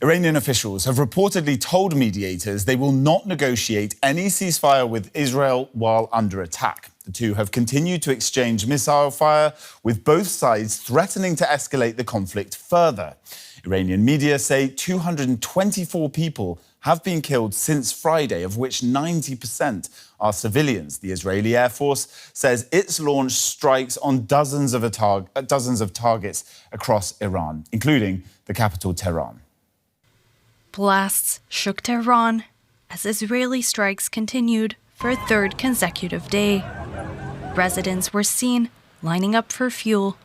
Iranian officials have reportedly told mediators they will not negotiate any ceasefire with Israel while under attack. The two have continued to exchange missile fire, with both sides threatening to escalate the conflict further. Iranian media say 224 people have been killed since Friday, of which 90% are civilians. The Israeli Air Force says it's launched strikes on dozens of targets across Iran, including the capital, Tehran. Blasts shook Tehran as Israeli strikes continued for a third consecutive day. Residents were seen lining up for fuel,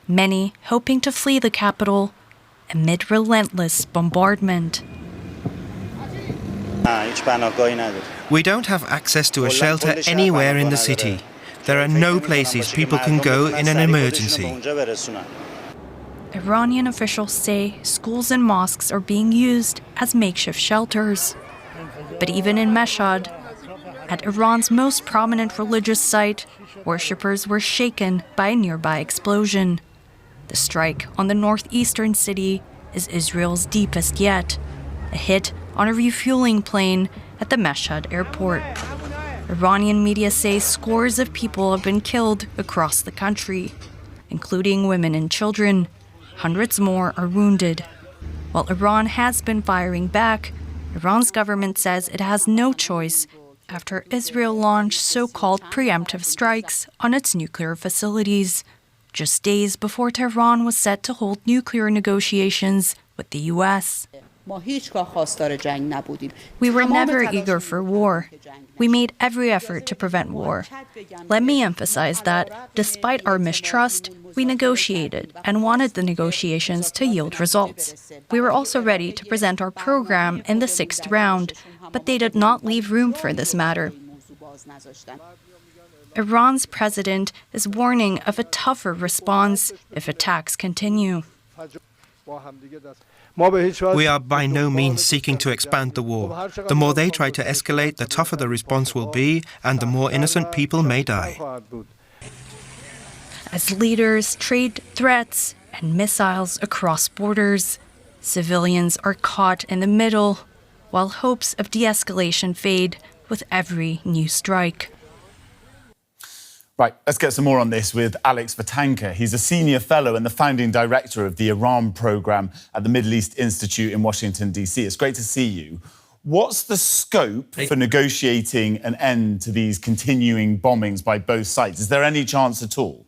many hoping to flee the capital amid relentless bombardment. We don't have access to a shelter anywhere in the city. There are no places people can go in an emergency. Iranian officials say schools and mosques are being used as makeshift shelters. But even in Mashhad, at Iran's most prominent religious site, worshippers were shaken by a nearby explosion. The strike on the northeastern city is Israel's deepest yet, a hit on a refueling plane at the Mashhad airport. Iranian media say scores of people have been killed across the country, including women and children. Hundreds more are wounded. While Iran has been firing back, Iran's government says it has no choice after Israel launched so-called preemptive strikes on its nuclear facilities, just days before Tehran was set to hold nuclear negotiations with the U.S. We were never eager for war. We made every effort to prevent war. Let me emphasize that, despite our mistrust, we negotiated and wanted the negotiations to yield results. We were also ready to present our program in the sixth round, but they did not leave room for this matter. Iran's president is warning of a tougher response if attacks continue. We are by no means seeking to expand the war. The more they try to escalate, the tougher the response will be, and the more innocent people may die. As leaders trade threats and missiles across borders, civilians are caught in the middle, while hopes of de-escalation fade with every new strike. Right, let's get some more on this with Alex Vatanka. He's a senior fellow and the founding director of the Iran program at the Middle East Institute in Washington, D.C. It's great to see you. What's the scope for negotiating an end to these continuing bombings by both sides? Is there any chance at all?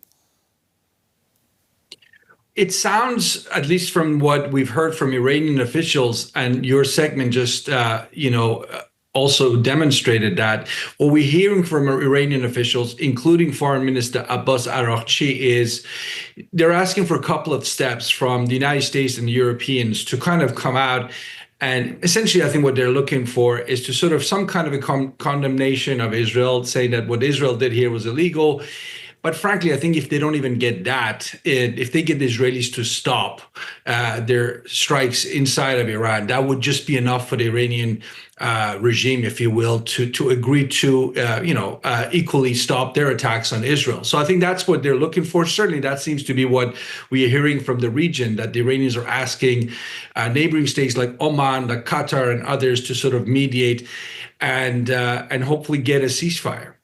It sounds, at least from what we've heard from Iranian officials, and your segment just, also demonstrated that, what we're hearing from Iranian officials, including Foreign Minister Abbas Araghchi, is they're asking for a couple of steps from the United States and the Europeans to kind of come out. And essentially, I think what they're looking for is to sort of some kind of a condemnation of Israel, saying that what Israel did here was illegal. But frankly, I think if they don't even get that, if they get the Israelis to stop their strikes inside of Iran, that would just be enough for the Iranian regime, if you will, to agree to, equally stop their attacks on Israel. So I think that's what they're looking for. Certainly, that seems to be what we are hearing from the region, that the Iranians are asking neighboring states like Oman, like Qatar and others to sort of mediate and hopefully get a ceasefire.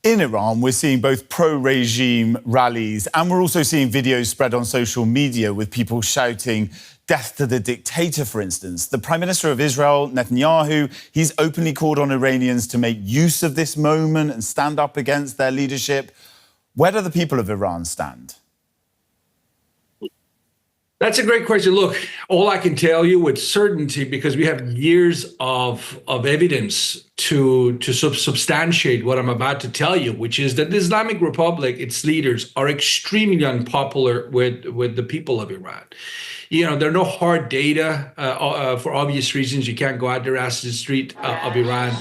In Iran, we're seeing both pro-regime rallies and we're also seeing videos spread on social media with people shouting death to the dictator, for instance. The Prime Minister of Israel, Netanyahu, he's openly called on Iranians to make use of this moment and stand up against their leadership. Where do the people of Iran stand? That's a great question. Look, all I can tell you with certainty, because we have years of evidence to substantiate what I'm about to tell you, which is that the Islamic Republic, its leaders, are extremely unpopular with the people of Iran. You know, there are no hard data for obvious reasons. You can't go out there, ask the street of Iran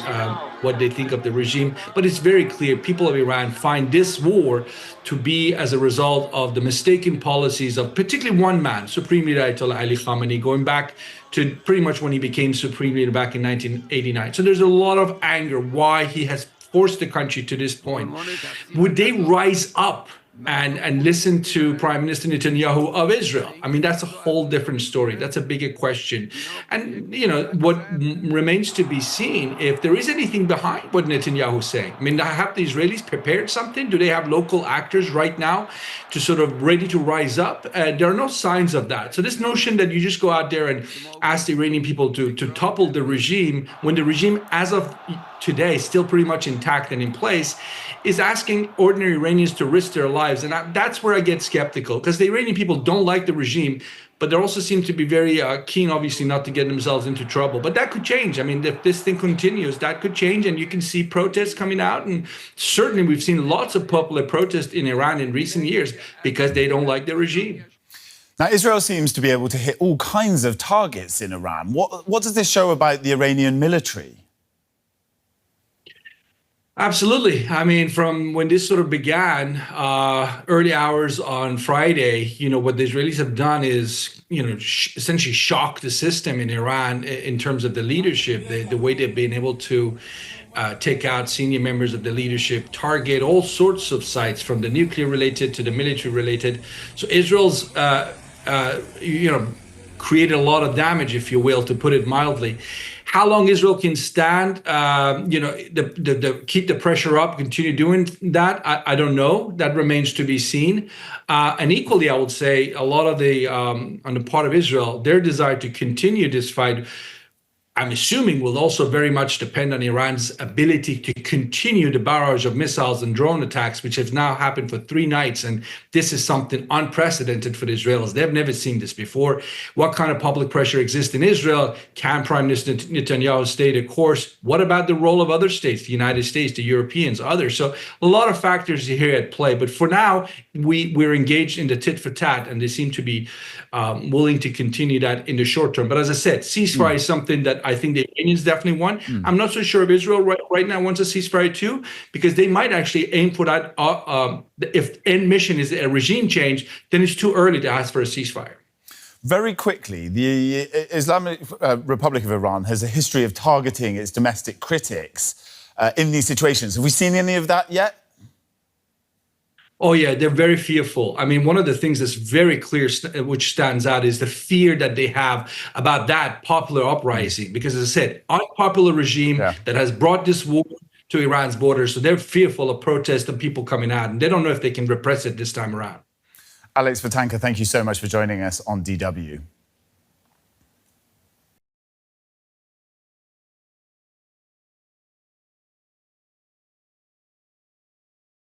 what they think of the regime. But it's very clear people of Iran find this war to be as a result of the mistaken policies of particularly one man, Supreme Leader Ayatollah Ali Khamenei, going back to pretty much when he became Supreme Leader back in 1989. So there's a lot of anger why he has forced the country to this point. Would they rise up and listen to Prime Minister Netanyahu of Israel. I mean, that's a whole different story. That's a bigger question. And, what remains to be seen, if there is anything behind what Netanyahu is saying. I mean, have the Israelis prepared something? Do they have local actors right now to sort of ready to rise up? There are no signs of that. So this notion that you just go out there and ask the Iranian people to topple the regime, when the regime, as of today, still pretty much intact and in place, is asking ordinary Iranians to risk their lives. And that's where I get skeptical, because the Iranian people don't like the regime, but they also seem to be very keen, obviously, not to get themselves into trouble. But that could change. I mean, if this thing continues, that could change, and you can see protests coming out. And certainly we've seen lots of popular protests in Iran in recent years because they don't like the regime. Now, Israel seems to be able to hit all kinds of targets in Iran. What does this show about the Iranian military? Absolutely. I mean, from when this sort of began, early hours on Friday, what the Israelis have done is, essentially shock the system in Iran in terms of the leadership, the way they've been able to take out senior members of the leadership, target all sorts of sites, from the nuclear related to the military related. So Israel's, created a lot of damage, if you will, to put it mildly. How long Israel can stand, keep the pressure up, continue doing that, I don't know. That remains to be seen. And equally, I would say a lot of on the part of Israel, their desire to continue this fight, I'm assuming, will also very much depend on Iran's ability to continue the barrage of missiles and drone attacks, which have now happened for 3 nights. And this is something unprecedented for the Israelis. They've never seen this before. What kind of public pressure exists in Israel? Can Prime Minister Netanyahu stay the course? What about the role of other states, the United States, the Europeans, others? So a lot of factors here at play. But for now, we're engaged in the tit for tat, and they seem to be willing to continue that in the short term. But as I said, ceasefire is something that I think the Iranians definitely want. I'm not so sure if Israel right now wants a ceasefire too, because they might actually aim for that. If end mission is a regime change, then it's too early to ask for a ceasefire. Very quickly, the Islamic Republic of Iran has a history of targeting its domestic critics in these situations. Have we seen any of that yet? Oh, yeah, they're very fearful. I mean, one of the things that's very clear, which stands out, is the fear that they have about that popular uprising. Because, as I said, unpopular regime that has brought this war to Iran's borders. So they're fearful of protests and people coming out. And they don't know if they can repress it this time around. Alex Vatanka, thank you so much for joining us on DW.